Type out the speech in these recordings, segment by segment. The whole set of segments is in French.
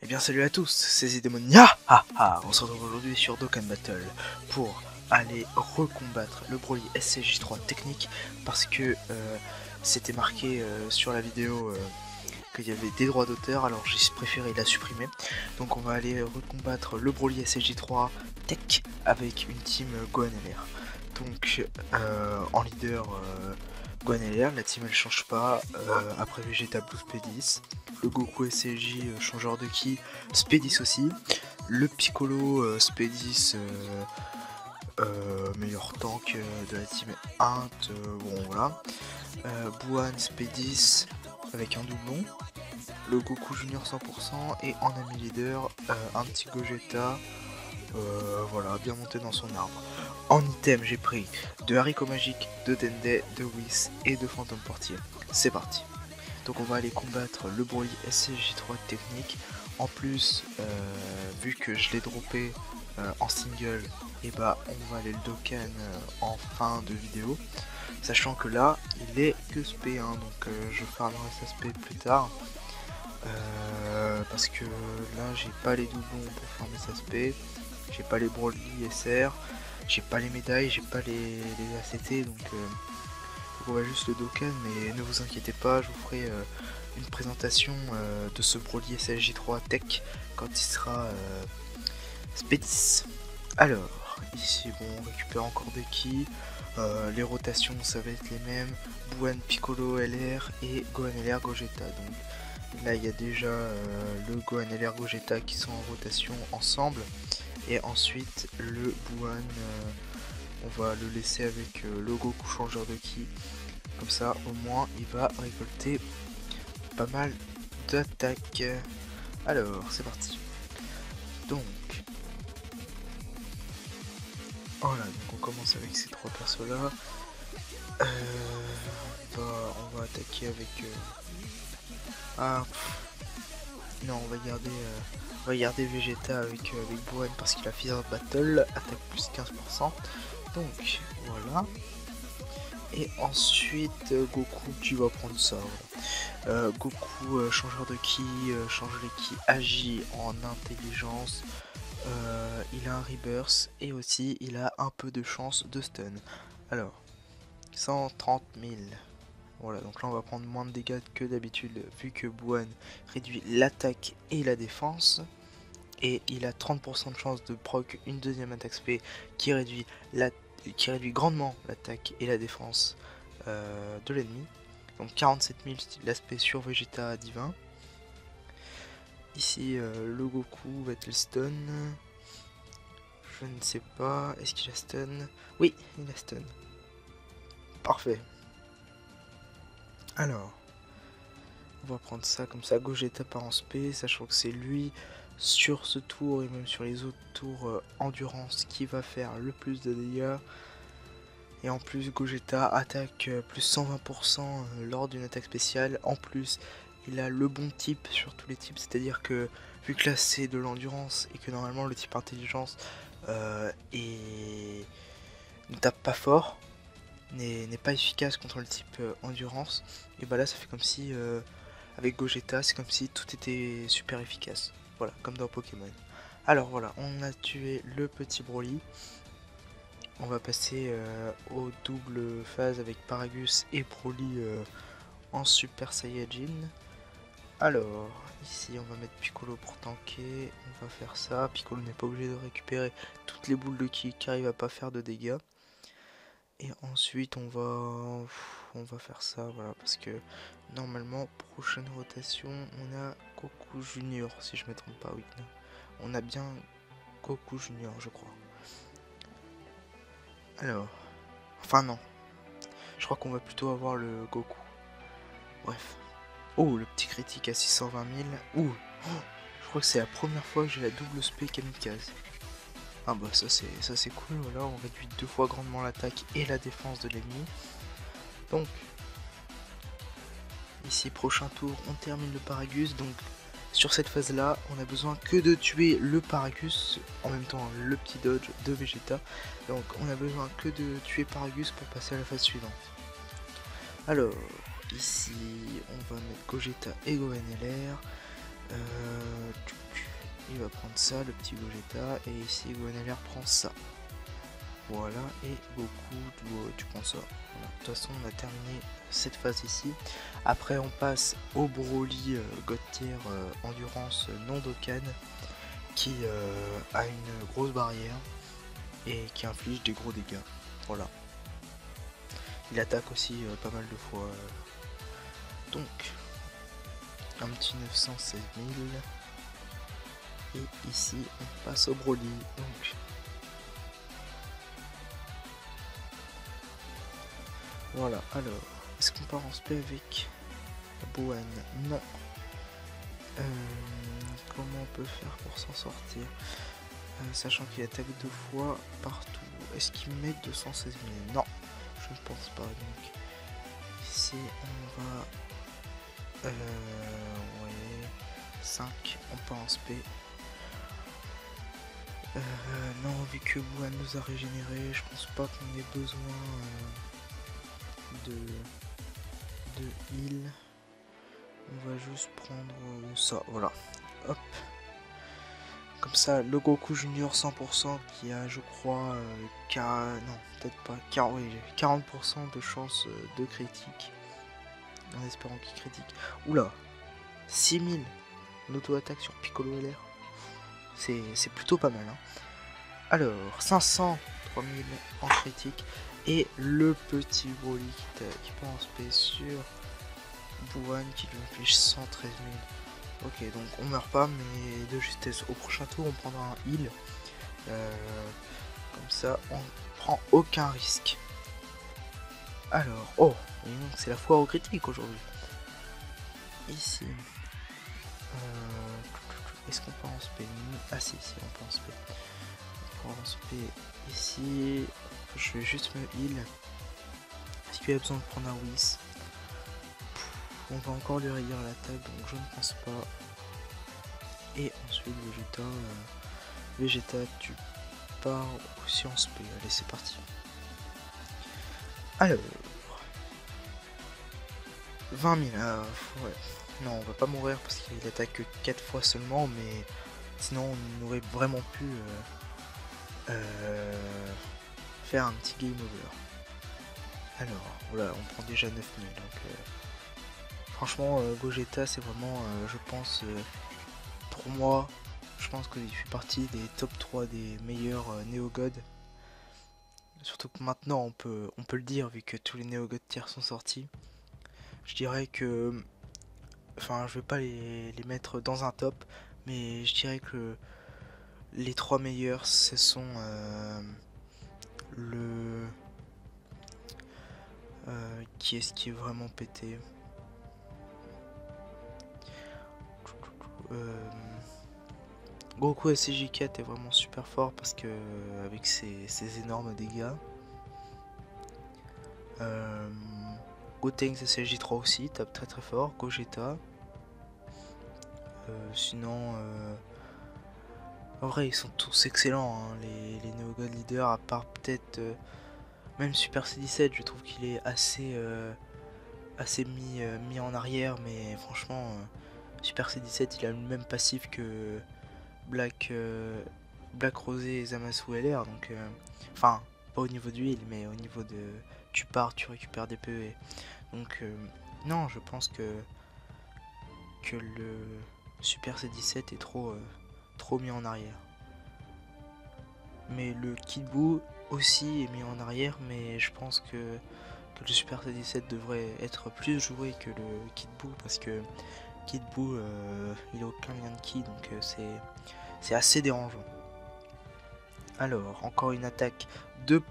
Eh bien salut à tous, c'est Zidémonia. On se retrouve aujourd'hui sur Dokkan Battle pour aller recombattre le Broly SCJ3 technique parce que c'était marqué sur la vidéo qu'il y avait des droits d'auteur, alors j'ai préféré la supprimer. Donc on va aller recombattre le Broly SCJ3 tech avec une team Gohan LR. Donc en leader Gohan LR, la team elle change pas, après Vegeta Blue Spédis, le Goku SCJ changeur de ki, Spédis aussi, le Piccolo Spédis meilleur tank de la team Int, bon voilà, Buan Spédis avec un doublon, le Goku Junior 100% et en ami leader un petit Gogeta, voilà, bien monté dans son arbre. En item, j'ai pris de Haricot Magique, de Dende, de Whis et de Phantom Portier. C'est parti. Donc on va aller combattre le Broly SCJ3 technique. En plus, vu que je l'ai droppé en single, et bah on va aller le Dokkan en fin de vidéo. Sachant que là, il est que SP1, donc je farmerai sa SP plus tard. Parce que là, j'ai pas les doublons pour farmer sa SP. J'ai pas les Broly SR. J'ai pas les médailles, j'ai pas les ACT, donc on va juste le Dokkan, mais ne vous inquiétez pas, je vous ferai une présentation de ce Broly SLJ3 Tech quand il sera Spédis. Alors, ici bon, on récupère encore des ki, les rotations ça va être les mêmes, Buan Piccolo LR et Gohan LR Gogeta. Donc là il y a déjà le Gohan LR Gogeta qui sont en rotation ensemble. Et ensuite le Buan, on va le laisser avec le Goku changeur de ki. Comme ça au moins il va récolter pas mal d'attaques. Alors c'est parti. Donc voilà, donc on commence avec ces trois persos là. On va attaquer avec non, on va garder Vegeta avec Buan parce qu'il a Fire Battle, attaque plus 15%. Donc voilà. Et ensuite Goku, tu vas prendre ça. Voilà. Goku changeur de ki, change les ki, agit en intelligence. Il a un rebirth et aussi il a un peu de chance de stun. Alors 130 000. Voilà, donc là on va prendre moins de dégâts que d'habitude vu que Buan réduit l'attaque et la défense. Et il a 30% de chance de proc une deuxième attaque spé qui réduit grandement l'attaque et la défense de l'ennemi. Donc 47 000 l'aspect sur Vegeta divin. Ici le Goku va-t-il stun? Je ne sais pas. Est-ce qu'il a stun? Oui, il a stun. Parfait. Alors, on va prendre ça comme ça. Gogeta part en spé, sachant que c'est lui sur ce tour et même sur les autres tours endurance qui va faire le plus de dégâts. Et en plus Gogeta attaque plus 120% lors d'une attaque spéciale. En plus il a le bon type sur tous les types, c'est à dire que vu que là c'est de l'endurance et que normalement le type intelligence ne tape pas fort, n'est pas efficace contre le type endurance, et bah là ça fait comme si avec Gogeta c'est comme si tout était super efficace, voilà, comme dans Pokémon. Alors voilà, on a tué le petit Broly. On va passer au double phase avec Paragus et Broly en Super Saiyajin. Alors, ici on va mettre Piccolo pour tanker, on va faire ça. Piccolo n'est pas obligé de récupérer toutes les boules de ki car il va pas faire de dégâts. Et ensuite on va faire ça, voilà, parce que normalement, prochaine rotation, on a Goku Junior, si je me trompe pas, oui. Non. On a bien Goku Junior, je crois. Alors, enfin non, je crois qu'on va plutôt avoir le Goku. Bref. Oh, le petit critique à 620 000. Ouh, je crois que c'est la première fois que j'ai la double spé kamikaze. Ah bah ça c'est cool, voilà, on réduit 2 fois grandement l'attaque et la défense de l'ennemi. Donc, ici prochain tour, on termine le Paragus. Donc sur cette phase là, on a besoin que de tuer le Paragus, en même temps le petit dodge de Vegeta. Donc on a besoin que de tuer Paragus pour passer à la phase suivante. Alors, ici on va mettre Gogeta et Gohan LR. il va prendre ça, le petit Gogeta, et ici Gwenaler prend ça. Voilà, et Goku, tu prends ça. Voilà. De toute façon, on a terminé cette phase ici. Après, on passe au Broly God Tier Endurance non Dokkan, qui a une grosse barrière et qui inflige des gros dégâts. Voilà. Il attaque aussi pas mal de fois. Donc, un petit 916 000. Et ici, on passe au Broly. Donc, voilà. Alors, est-ce qu'on part en spé avec Boan? Non. Comment on peut faire pour s'en sortir? Sachant qu'il attaque 2 fois partout. Est-ce qu'il met 216 000? Non, je ne pense pas. Donc, ici, on va... ouais, 5, on part en spé. Non, vu que Boan nous a régénéré, je pense pas qu'on ait besoin de heal. On va juste prendre ça, voilà. Hop. Comme ça, le Goku Junior 100% qui a, je crois, non, peut-être pas, 40% de chance de critique. En espérant qu'il critique. Oula, 6000 l'auto-attaque sur Piccolo LR. C'est plutôt pas mal. Hein. Alors, 500, 3000 en critique. Et le petit Broly qui peut en spé sur Boan qui lui inflige 113 000. Ok, donc on meurt pas, mais de justesse. Au prochain tour, on prendra un heal. Comme ça, on prend aucun risque. Alors, oh, c'est la foire au critique aujourd'hui. Ici, est-ce qu'on peut en spé? Ah si, on peut en spé. On peut en spé ici. Je vais juste me heal. Est-ce qu'il y a besoin de prendre un Whis? On va encore lui réduire l'attaque, donc je ne pense pas. Et ensuite Vegeta, tu pars aussi en spé. Allez, c'est parti. Alors, 20 000. Ouais. Non, on va pas mourir parce qu'il attaque que 4 fois seulement, mais sinon on aurait vraiment pu faire un petit game over. Alors, voilà, on prend déjà 9000. Donc, franchement, Gogeta, c'est vraiment, je pense, pour moi, je pense qu'il fait partie des top 3 des meilleurs Néo-God. Surtout que maintenant, on peut le dire, vu que tous les Néo-God tiers sont sortis. Je dirais que... Enfin, je vais pas les mettre dans un top, mais je dirais que les 3 meilleurs, ce sont qui est-ce qui est vraiment pété? Goku SCJ4 est vraiment super fort parce que avec ses énormes dégâts. Gotenks SCJ3 aussi tape très très fort. Gogeta. Sinon, en vrai ils sont tous excellents hein, les Neo-God leaders, à part peut-être même Super C17, je trouve qu'il est assez mis en arrière, mais franchement Super C17 il a le même passif que Black Rosé et Zamasu LR, donc enfin pas au niveau du heal, mais au niveau de tu pars, tu récupères des PE. Donc non, je pense que le Super C17 est trop mis en arrière. Mais le Kid Buu aussi est mis en arrière, mais je pense que le Super C17 devrait être plus joué que le Kid Buu, parce que Kid Buu il a aucun lien de ki, donc c'est assez dérangeant. Alors, encore une attaque de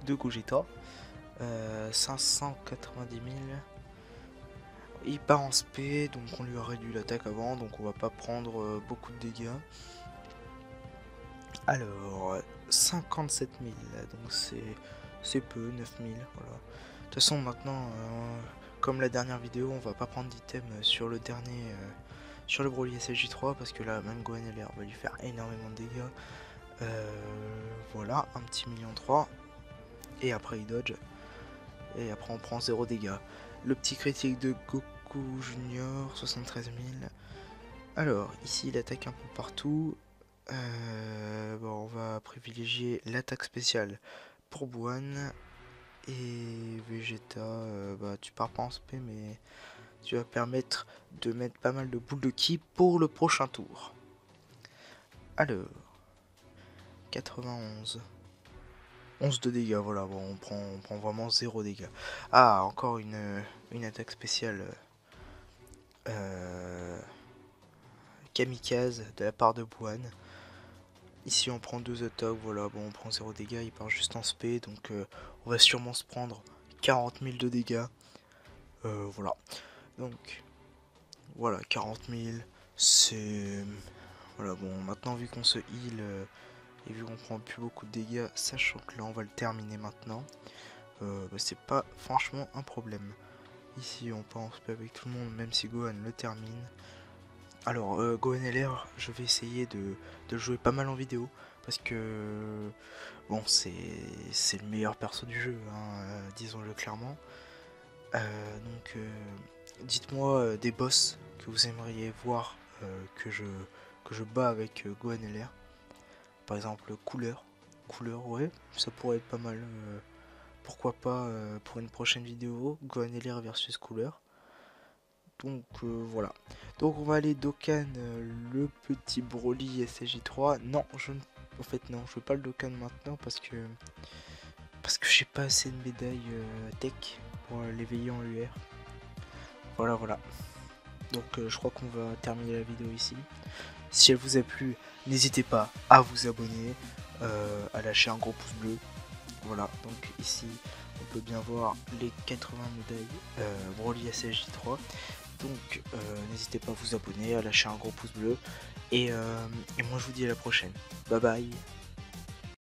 Gogeta. 590 000. Il part en spé, donc on lui a réduit l'attaque avant, donc on va pas prendre beaucoup de dégâts. Alors, 57 000, donc c'est peu, 9 000, voilà. De toute façon, maintenant, comme la dernière vidéo, on va pas prendre d'item sur le dernier, sur le Broly SSJ3, parce que là, même Gohan LR va lui faire énormément de dégâts. Voilà, un petit 1,3 million. Et après, il dodge. Et après, on prend 0 dégâts. Le petit critique de Goku Junior, 73 000. Alors, ici, il attaque un peu partout. Bon, on va privilégier l'attaque spéciale pour Bouane. Et Vegeta, bah tu pars pas en SP, mais tu vas permettre de mettre pas mal de boules de ki pour le prochain tour. Alors, 91. 11 de dégâts, voilà, bon, on prend vraiment 0 dégâts. Ah, encore une attaque spéciale kamikaze de la part de Bouane. Ici on prend 2 attaques, voilà, bon on prend 0 dégâts, il part juste en spé, donc on va sûrement se prendre 40 000 de dégâts. Voilà, donc voilà, 40 000, c'est... Voilà, bon, maintenant vu qu'on se heal et vu qu'on prend plus beaucoup de dégâts, sachant que là on va le terminer maintenant, bah, c'est pas franchement un problème. Ici on part en spé avec tout le monde, même si Gohan le termine. Alors, Gohan LR, je vais essayer de le jouer pas mal en vidéo, parce que, bon, c'est le meilleur perso du jeu, hein, disons-le clairement. Donc, dites-moi des boss que vous aimeriez voir que je bats avec Gohan LR. Par exemple, Couleur. Couleur, ouais, ça pourrait être pas mal. Pourquoi pas pour une prochaine vidéo, Gohan LR versus Couleur. Donc voilà. Donc on va aller Dokkan le petit Broly SSJ3. Non, en fait non, je veux pas le Dokkan maintenant parce que j'ai pas assez de médailles tech pour l'éveiller en UR. Voilà voilà. Donc je crois qu'on va terminer la vidéo ici. Si elle vous a plu, n'hésitez pas à vous abonner, à lâcher un gros pouce bleu. Voilà, donc ici on peut bien voir les 80 médailles Broly SSJ3. Donc n'hésitez pas à vous abonner, à lâcher un gros pouce bleu. Et moi je vous dis à la prochaine. Bye bye.